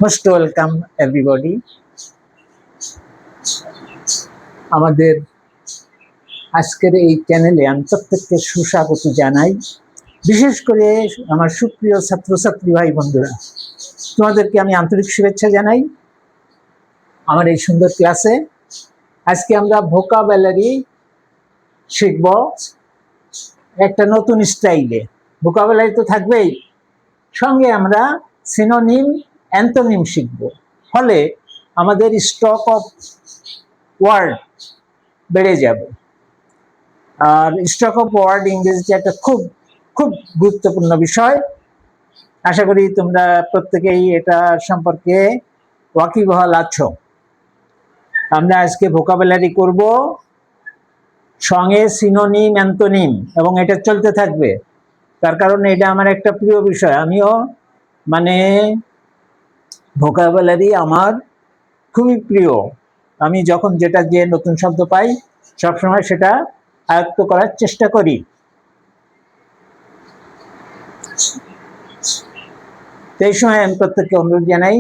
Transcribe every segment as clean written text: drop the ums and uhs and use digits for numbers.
Most welcome everybody. আমাদের আজকের এই চ্যানেলে আমি প্রত্যেককে সুস্বাগত জানাই। বিশেষ করে আমার সুপ্রিয় ছাত্রছাত্রী ভাই বন্ধুরা, তোমাদেরকে আমি আন্তরিক শুভেচ্ছা জানাই আমার এই সুন্দর ক্লাসে। আজকে আমরা ভোকাবুলারি শিখব একটা নতুন স্টাইলে। ভোকাবুলারি তো থাকবেই, সঙ্গে আমরা সিনোনিম অ্যান্টোনিম শিখব। ফলে আমাদের স্টক অফ ওয়ার্ড বেড়ে যাবে। আর স্টক অফ ওয়ার্ড ইংরেজিতে একটা খুব খুব গুরুত্বপূর্ণ বিষয়। আশা করি তোমরা প্রত্যেকেই এটা সম্পর্কে ওয়াকিবহাল আছো। আমরা আজকে ভোকাবুলারি করব, সঙ্গে সিনোনিম অ্যান্টোনিম, এবং এটা চলতে থাকবে। তার কারণ এটা আমার একটা প্রিয় বিষয়। আমিও ভোকাবুলারি আমার খুবই প্রিয়। আমি যখন যেটা যে নতুন শব্দ পাই সবসময় সেটা আয়ত্ত করার চেষ্টা করি। এই সময় আমি প্রত্যেককে অনুরোধ জানাই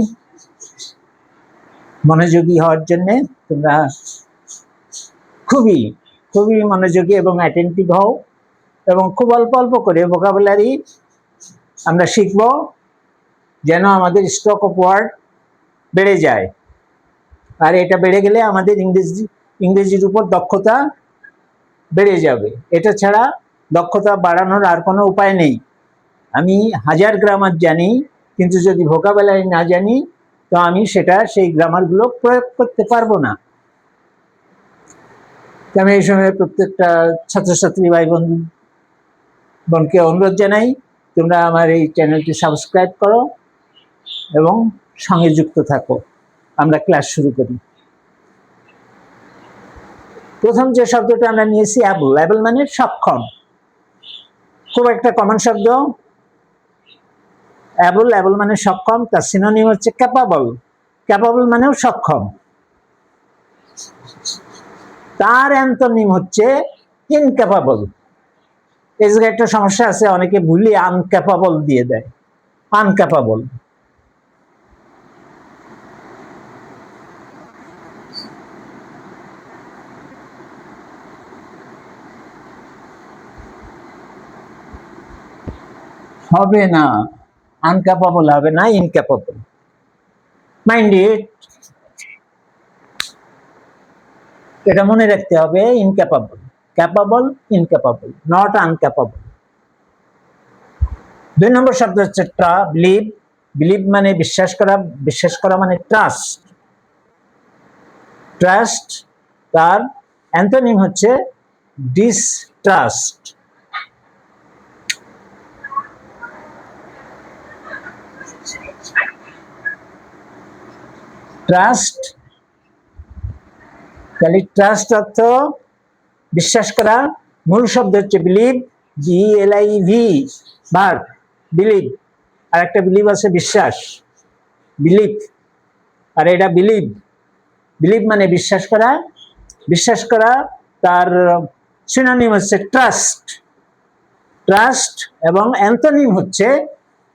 মনোযোগী হওয়ার জন্য। তোমরা খুবই খুবই মনোযোগী এবং অ্যাটেন্টিভ হও, এবং খুব অল্প অল্প করে ভোকাবুলারি আমরা শিখব, যেন আমাদের স্টক অফ ওয়ার্ড বেড়ে যায়। আর এটা বেড়ে গেলে আমাদের ইংরেজির উপর দক্ষতা বেড়ে যাবে। এটা ছাড়া দক্ষতা বাড়ানোর আর কোনো উপায় নেই। আমি 1000 গ্রামার জানি, কিন্তু যদি ভোকাবুলারি না জানি তো আমি সেই গ্রামারগুলো প্রয়োগ করতে পারবো না। আমি এই সময় প্রত্যেকটা ছাত্রছাত্রী ভাই বোনকে অনুরোধ জানাই, তোমরা আমার এই চ্যানেলটি সাবস্ক্রাইব করো এবং সঙ্গে যুক্ত থাকো। আমরা ক্লাস শুরু করি। প্রথম যে শব্দটা আমরা নিয়েছি অ্যাবল। অ্যাবল মানে সক্ষম, খুব একটা কমন শব্দ। অ্যাবল, অ্যাবল মানে সক্ষম। তার সিনোনিম হচ্ছে ক্যাপাবল। ক্যাপাবল মানেও সক্ষম। তার অ্যান্টোনিম হচ্ছে ইনক্যাপাবল। এই জায়গায় একটা সমস্যা আছে, অনেকে ভুলে আনক্যাপাবল দিয়ে দেয়। আনক্যাপাবল হবে না, আনক্যাপাবল হবে না, ইনক্যাপাবল। মাইন্ড ইট, এটা মনে রাখতে হবে। ইনক্যাপাবল, ক্যাপাবল, ইনক্যাপাবল, নট আনক্যাপাবল। 2 নম্বর শব্দ হচ্ছে বিলিভ। বিলিভ মানে বিশ্বাস করা। বিশ্বাস করা মানে ট্রাস্ট। ট্রাস্ট, তার অ্যান্টোনিম হচ্ছে ডিসট্রাস্ট। ট্রাস্ট, তাহলে ট্রাস্ট অর্থ বিশ্বাস করা। মূল শব্দ হচ্ছে বিলিভ, BLIV, ভার্ব বিলিভ। আর একটা বিলিভ আছে বিশ্বাস, বিলিভ। আর এটা বিলিভ। বিলিভ মানে বিশ্বাস করা। বিশ্বাস করা, তার সিনোনিম হচ্ছে ট্রাস্ট। ট্রাস্ট এবং অ্যান্টোনিম হচ্ছে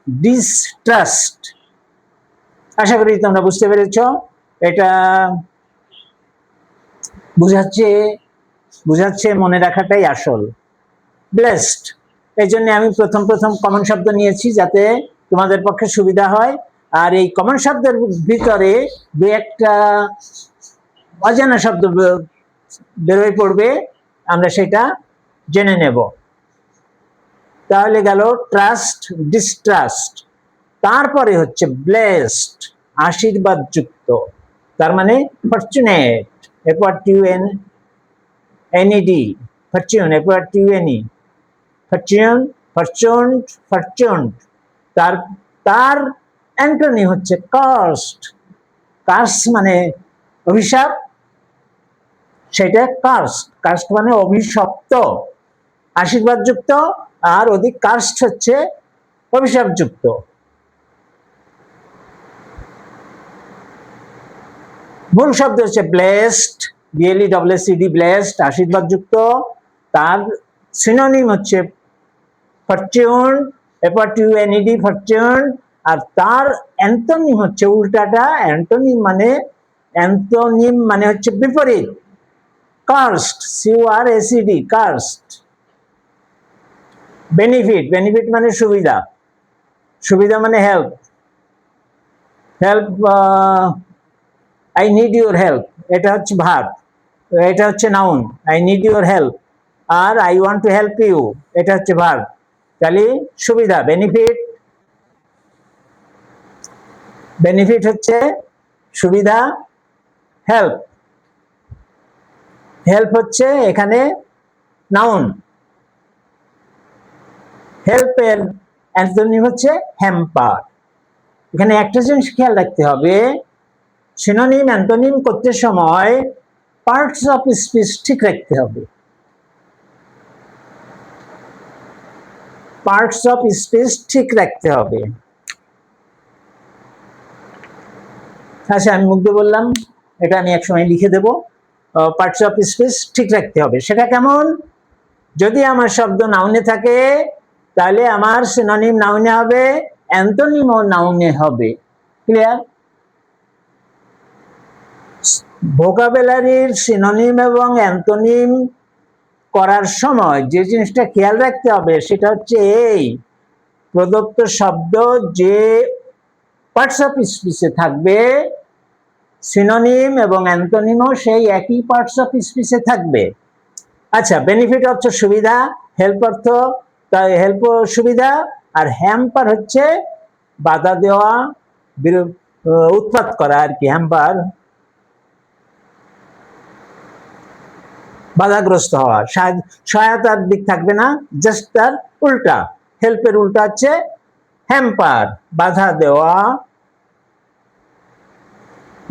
ডিসট্রাস্ট। আশা করি তোমরা বুঝতে পেরেছ। এটা বুঝাচ্ছে মনে রাখাটাই আসল। ব্লেসড, এই জন্য আমি প্রথম কমন শব্দ নিয়েছি, যাতে তোমাদের পক্ষে সুবিধা হয়। আর এই কমন শব্দের ভিতরে 2-1টা অজানা শব্দ বেরোয় পড়বে, আমরা সেটা জেনে নেব। তাহলে গেল ট্রাস্ট, ডিসট্রাস্ট। তারপরে হচ্ছে ব্লেসড, আশীর্বাদ যুক্ত। তার মানে fortunate, FORTUNED, Fortune, FORTUNE, Fortune, ফরচুনড, ফরচুনড। তার অ্যান্টোনিম হচ্ছে কার্সড। কার্স মানে অভিশাপ, সেটা কার্সড। কার্সড মানে অভিশপ্ত, আশীর্বাদ যুক্ত। আর অধিক কার্সড হচ্ছে অভিশাপ যুক্ত। মূল শব্দ হচ্ছে ব্লেসড, BLESSED, ব্লেসড, আশীর্বাদ যুক্ত। তার সিনোনিম হচ্ছে ফরচুন, FORTUNED, ফরচুন। আর তার অ্যান্টোনিম হচ্ছে উল্টাটা। অ্যান্টোনিম মানে হচ্ছে বিপরীত। Cursed, CURSED, cursed. Benefit, benefit মানে সুবিধা, সুবিধা মানে help. Help, I need your help, এটা হচ্ছে ভার্ব, এটা হচ্ছে noun. I need your help. আর I want to help you, এটা হচ্ছে ভার্ব। তাহলে সুবিধা, বেনিফিট, বেনিফিট হচ্ছে সুবিধা, হেল্প, হেল্প হচ্ছে এখানে নাউন। হেল্পের অ্যান্টোনিম হচ্ছে হ্যাম্পার। এখানে একটা জিনিস খেয়াল রাখতে হবে, সিনোনিম অ্যান্টোনিম করতে সময় পার্টস অফ স্পিচ ঠিক রাখতে হবে। পার্টস অফ স্পিচ ঠিক রাখতে হবে। আচ্ছা, আমি মুগ্ধ বললাম, এটা আমি একসময় লিখে দেব। পার্টস অফ স্পিচ ঠিক রাখতে হবে। সেটা কেমন? যদি আমার শব্দ নাউনে থাকে তাহলে আমার সিনোনিম নাউনে হবে, অ্যান্টোনিমও নাউনে হবে। ক্লিয়ার? ভোকাবুলারির সিনোনিম এবং অ্যান্টোনিম করার সময় যে জিনিসটা খেয়াল রাখতে হবে সেটা হচ্ছে এই, প্রদত্ত শব্দ যে পার্টস অফ স্পিচে থাকবে, সিনোনিম এবং অ্যান্টোনিমও সেই একই পার্টস অফ স্পিচে থাকবে। আচ্ছা, বেনিফিট হচ্ছে সুবিধা, হেল্প অর্থ তাই হেল্প সুবিধা, আর হ্যাম্পার হচ্ছে বাধা দেওয়া, উৎপাত করা আর কি। হ্যাম্পার বাধাগ্রস্ত হওয়া, সহায়তার দিক থাকবে না, জাস্ট তার উল্টা। হেল্পের উল্টা হচ্ছে হ্যাম্পার, বাধা দেওয়া।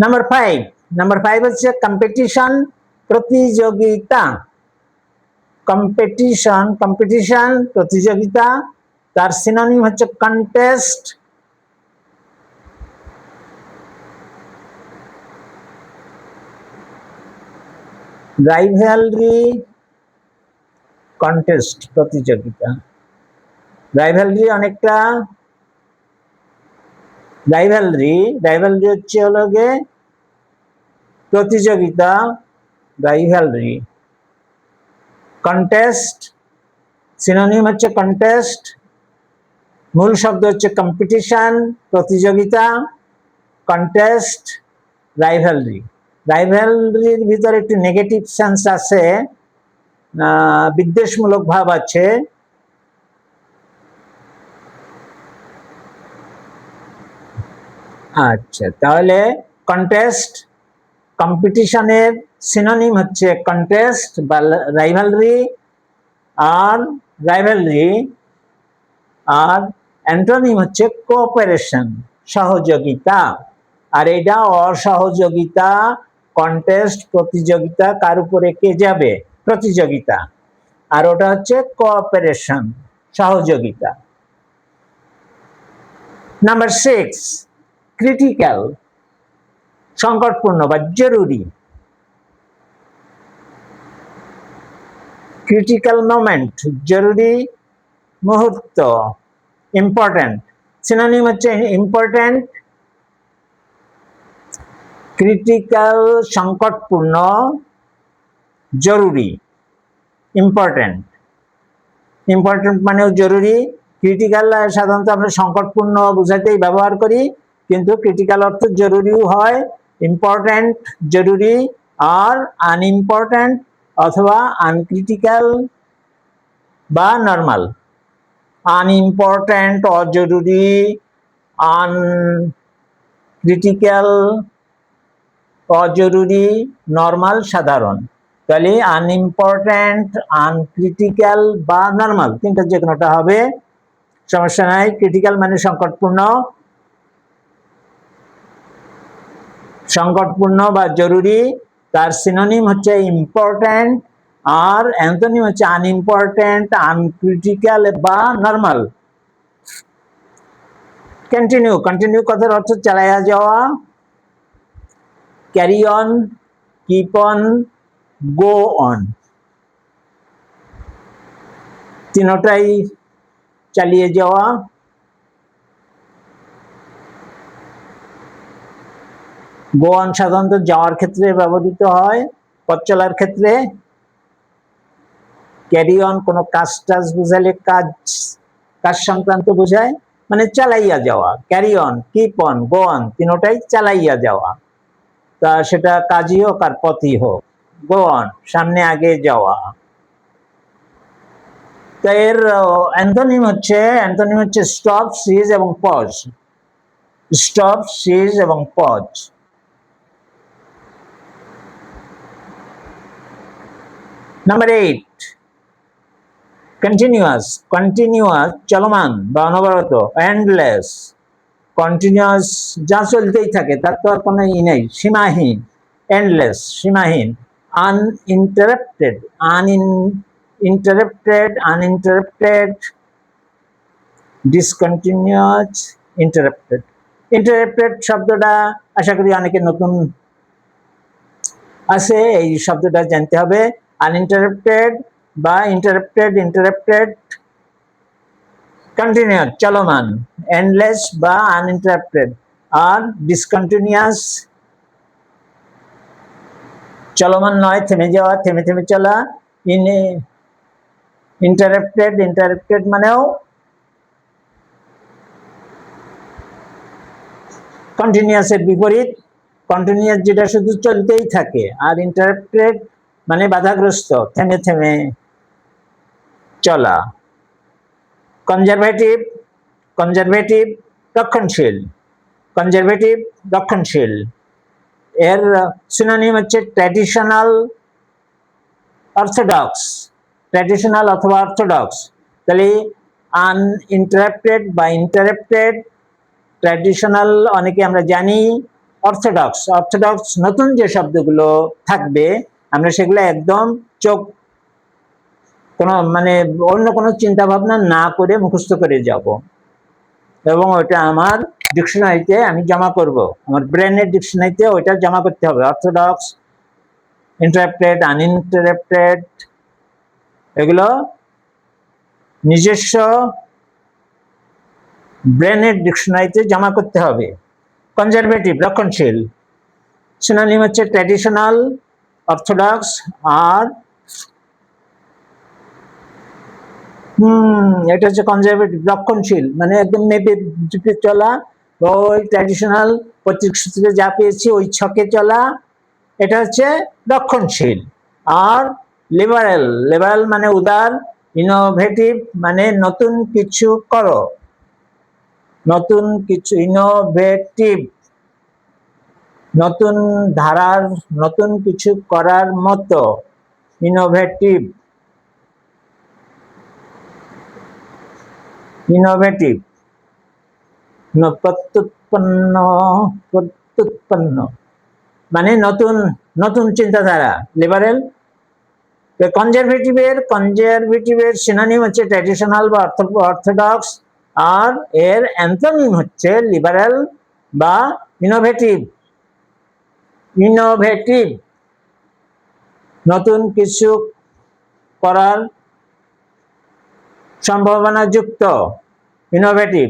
নাম্বার 5 হচ্ছে কম্পিটিশন, প্রতিযোগিতা। কম্পিটিশন, কম্পিটিশন প্রতিযোগিতা, তার সিনোনিম হচ্ছে কন্টেস্ট। রাইভালরি, কন্টেস্ট প্রতিযোগিতা। রাইভালরি অনেকটা, রাইভালরি হচ্ছে হলো গে প্রতিযোগিতা, রাইভালরি। কন্টেস্ট সিনোনিম হচ্ছে কন্টেস্ট, মূল শব্দ হচ্ছে কম্পিটিশন, প্রতিযোগিতা, কন্টেস্ট, রাইভালরি। রাইভালরির ভিতরে একটু নেগেটিভ সেন্স আছে, বিদ্বেষমূলক ভাব আছে। আচ্ছা, তাহলে কন্টেস্ট, কম্পিটিশনের সিনোনিম হচ্ছে কন্টেস্ট বা রাইভালরি, আর রাইভালরি। আর অ্যান্টোনিম হচ্ছে কোঅপারেশন, সহযোগিতা। আর এটা অসহযোগিতা। কন্টেস্ট প্রতিযোগিতা, কার উপরে কে যাবে, প্রতিযোগিতা। আর ওটা হচ্ছে কোঅপারেশন, সহযোগিতা। নাম্বার 6 ক্রিটিক্যাল, সংকটপূর্ণ বা জরুরি। ক্রিটিক্যাল মোমেন্ট, জরুরি মুহূর্ত, ইম্পর্টেন্ট। সিনোনিম হচ্ছে ইম্পর্টেন্ট, ক্রিটিক্যাল সংকটপূর্ণ, জরুরি, ইম্পর্টেন্ট। ইম্পর্টেন্ট মানেও জরুরি। ক্রিটিক্যাল সাধারণত আমরা সংকটপূর্ণ বোঝাতেই ব্যবহার করি, কিন্তু ক্রিটিক্যাল অর্থ জরুরিও হয়। ইম্পর্টেন্ট জরুরি, আর আনইম্পর্টেন্ট অথবা আনক্রিটিক্যাল বা নর্মাল। আনইম্পর্টেন্ট অজরুরি, আনক্রিটিক্যাল অজরুরি, নর্মাল সাধারণ। তাহলে আনইম্পর্টেন্ট, আনক্রিটিক্যাল বা নর্মাল, তিনটা যে কোনোটা হবে, সমস্যা নাই। ক্রিটিক্যাল মানে সংকটপূর্ণ, সংকটপূর্ণ বা জরুরি, তার সিনোনিম হচ্ছে ইম্পর্টেন্ট, আর অ্যান্টোনিম হচ্ছে আনইম্পর্টেন্ট, আনক্রিটিক্যাল বা নর্মাল। কন্টিনিউ, কন্টিনিউ কথার অর্থ চালায়া যাওয়া। Carry on, keep on, go on, তিনটাই চালিয়ে যাওয়া। গো অন সাধারণত যাওয়ার ক্ষেত্রে ব্যবহৃত হয়, পথ চলার ক্ষেত্রে। ক্যারি অন কোনো কাজ টাজ বুঝালে কাজ সংক্রান্ত বোঝায়, মানে চালাইয়া যাওয়া। Carry on, keep on, go on তিনোটাই চালাইয়া যাওয়া, তা সেটা কাজই হোক আর পথই হোক। গো অন সামনে আগে যাওয়া। তো এর অ্যান্টোনিম হচ্ছে স্টপ, সিজ এবং পজ। স্টপ, সিজ এবং পজ। Number 8, continuous. কন্টিনিউয়াস চলমান বা অনবরত। এন্ডলেস কন্টিনিউয়াস যা চলতেই থাকে, তার তো আর কোনো ই নেই, সীমাহীন। এন্ডলেস সীমাহীন। Uninterrupted, uninterrupted, discontinuous, interrupted. Interrupted শব্দটা আশা করি অনেকে নতুন আছে, এই শব্দটা জানতে হবে। আনইন্টারাপ্টেড বা ইন্টারাপ্টেড, কন্টিনিউয়াস চলমান, এন্ডলেস বা আনইন্টারাপ্টেড। আর ডিসকন্টিনিউয়াস চলমান নয়, থেমে যাওয়া, থেমে থেমে চলা। ইন্টারাপ্টেড মানেও কন্টিনিউয়াসের বিপরীত। কন্টিনিউয়াস যেটা শুধু চলতেই থাকে, আর ইন্টারাপ্টেড মানে বাধাগ্রস্ত, থেমে থেমে চলা। কনজারভেটিভ রক্ষণশীল। এর সিনোনিম হচ্ছে ট্র্যাডিশনাল, অর্থোডক্স। ট্র্যাডিশনাল অথবা অর্থোডক্স। তাহলে আনইন্টারাপ্টেড বা ইন্টারাপ্টেড, ট্র্যাডিশনাল অনেকে আমরা জানি, অর্থোডক্স নতুন যে শব্দগুলো থাকবে আমরা সেগুলো একদম চোখ কোনো মানে অন্য কোনো চিন্তা ভাবনা না করে মুখস্থ করে যাব, এবং ওইটা আমার ডিকশনারিতে আমি জমা করব, আমার ব্রেনের ডিকশনারিতে ওইটা জমা করতে হবে। অর্থোডক্স, ইন্টারাপ্টেড, আনইন্টারাপ্টেড এগুলো নিজস্ব ব্রেনের ডিকশনারিতে জমা করতে হবে। কনজারভেটিভ রক্ষণশীল, সিনোনিম হচ্ছে ট্র্যাডিশনাল, অর্থোডক্স। আর এটা হচ্ছে কনজারভেটিভ, রক্ষণশীল, মানে একদম মেপে চুপে চলা, ওই ট্র্যাডিশনাল পৈতৃক সূত্রে যা পেয়েছি ওই ছকে চলা, এটা হচ্ছে রক্ষণশীল। আর লিবারেল মানে উদার, ইনোভেটিভ মানে নতুন কিছু করো, নতুন কিছু, ইনোভেটিভ নতুন ধারার, নতুন কিছু করার মতো, ইনোভেটিভ। প্রত্যুৎপন্ন মানে নতুন চিন্তাধারা, লিবারেল। কনজারভেটিভের সিনোনিম হচ্ছে ট্র্যাডিশনাল বা অর্থোডক্স, আর এর অ্যান্টোনিম হচ্ছে লিবারেল বা ইনোভেটিভ। নতুন কিছু করার সম্ভাবনা যুক্ত, ইনোভেটিভ।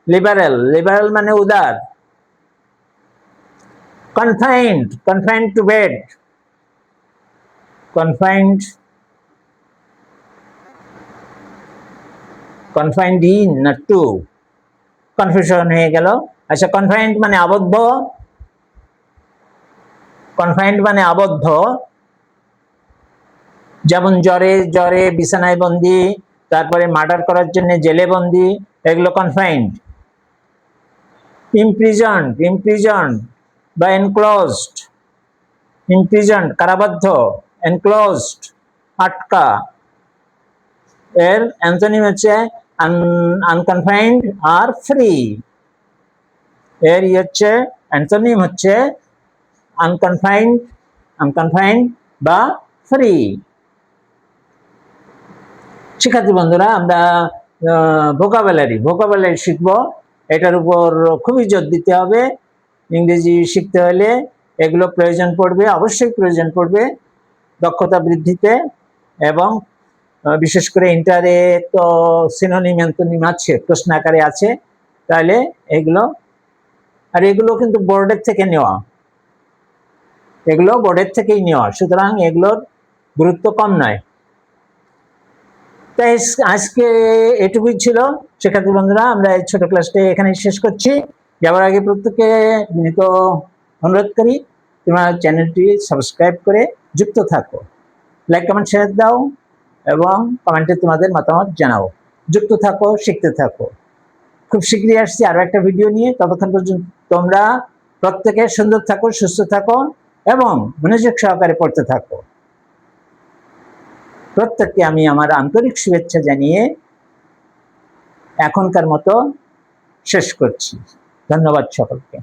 লিবারেল মানে উদার। Confined to bed, confined in না টু, কনফিউশন হয়ে গেল। আচ্ছা, কনফাইন্ড মানে আবদ্ধ, যেমন জ্বরে বিছানায় বন্দি, তারপরে মার্ডার করার জন্য জেলে বন্দি, এগুলো কনফাইন্ড। ইমপ্রিজন্ড বা এনক্লোজড, কারাবদ্ধ, এনক্লোজড আটকা। এর অ্যান্টোনিম হচ্ছে আনকনফাইন্ড আর ফ্রি। এর হচ্ছে অ্যান্টোনিম হচ্ছে আনকনফাইন্ড বা ফ্রি। শিক্ষার্থী বন্ধুরা, আমরা ভোকাবুলারি শিখবো। এটার উপর খুবই জোর দিতে হবে। ইংরেজি শিখতে হলে এগুলো প্রয়োজন পড়বে, অবশ্যই প্রয়োজন পড়বে দক্ষতা বৃদ্ধিতে। এবং বিশেষ করে ইন্টারে তো সিনোনিম অ্যান্টোনিম আছে, প্রশ্ন আকারে আছে, তাহলে এগুলো আর এগুলো কিন্তু বোর্ডের থেকে নেওয়া, এগুলো বোর্ডের থেকেই নেওয়া, সুতরাং এগুলোর গুরুত্ব কম নয়। তাই আজকে এটুকুই ছিল শিক্ষার্থী বন্ধুরা, আমরা এই ছোট ক্লাসটি এখানে শেষ করছি। যাওয়ার আগে প্রত্যেককে বিনীত অনুরোধ করি তোমরা চ্যানেলটি সাবস্ক্রাইব করে যুক্ত থাকো, লাইক কমেন্ট শেয়ার দাও এবং কমেন্টে তোমাদের মতামত জানাও। যুক্ত থাকো, শিখতে থাকো। খুব শীঘ্রই আসছি আরো একটা ভিডিও নিয়ে। ততক্ষণ পর্যন্ত তোমরা প্রত্যেকে সুন্দর থাকো, সুস্থ থাকো এবং মনোযোগ সহকারে পড়তে থাকো। প্রত্যেককে আমি আমার আন্তরিক শুভেচ্ছা জানিয়ে এখনকার মতো শেষ করছি। ধন্যবাদ সকলকে।